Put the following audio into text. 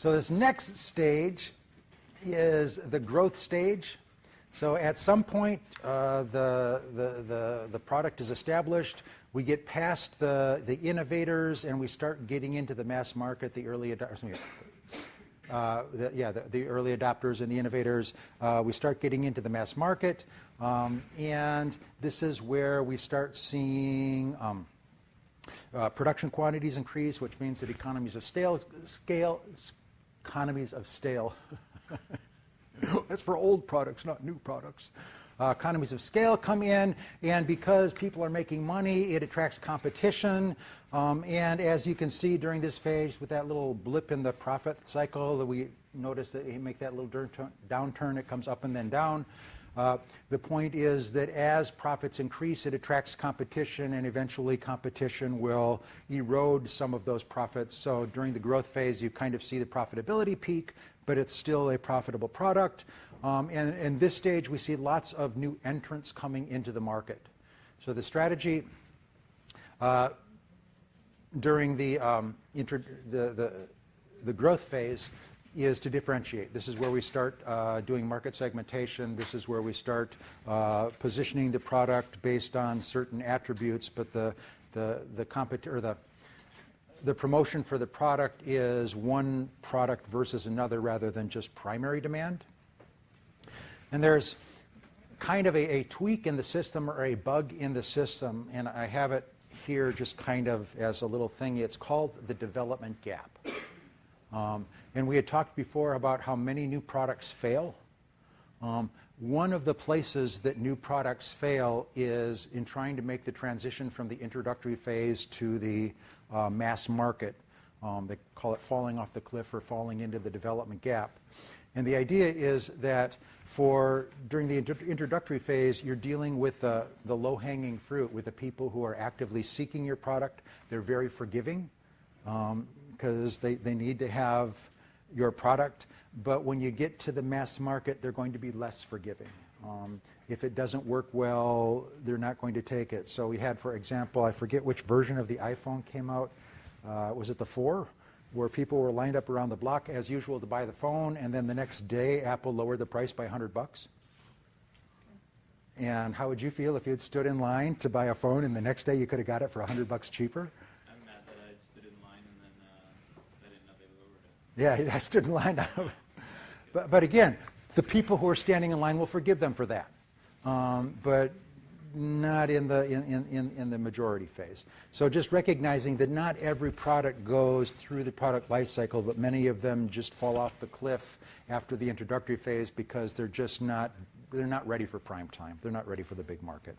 So this next stage is the growth stage. So at some point, the product is established. We get past the innovators, and we start getting into the mass market, the early adopters. The early adopters and the innovators. We start getting into the mass market, and this is where we start seeing production quantities increase, which means that economies of scale. That's for old products, not new products. Economies of scale come in, and because people are making money, it attracts competition. And as you can see during this phase, with that little blip in the profit cycle, that we notice that you make that little downturn, it comes up and then down. The point is that as profits increase, it attracts competition, and eventually competition will erode some of those profits. So during the growth phase, you kind of see the profitability peak, but it's still a profitable product. And in this stage, we see lots of new entrants coming into the market. So the strategy during the growth phase is to differentiate. This is where we start doing market segmentation. This is where we start positioning the product based on certain attributes, but the promotion for the product is one product versus another rather than just primary demand. And there's kind of a tweak in the system or a bug in the system, and I have it here just kind of as a little thing. It's called the development gap. And we had talked before about how many new products fail. One of the places that new products fail is in trying to make the transition from the introductory phase to the mass market. They call it falling off the cliff or falling into the development gap. And the idea is that during the introductory phase, you're dealing with the low-hanging fruit, with the people who are actively seeking your product. They're very forgiving because they need to have your product. But when you get to the mass market, they're going to be less forgiving. If it doesn't work well, they're not going to take it. So we had, for example, I forget which version of the iPhone came out. Was it the 4? Where people were lined up around the block as usual to buy the phone, and then the next day Apple lowered the price by $100. And how would you feel if you had stood in line to buy a phone and the next day you could have got it for $100 cheaper? I'm mad that I stood in line and then I didn't know they lowered it. Yeah, I stood in line. But again, the people who are standing in line will forgive them for that, but not in the majority phase. So just recognizing that not every product goes through the product life cycle, but many of them just fall off the cliff after the introductory phase because they're not ready for prime time. They're not ready for the big market.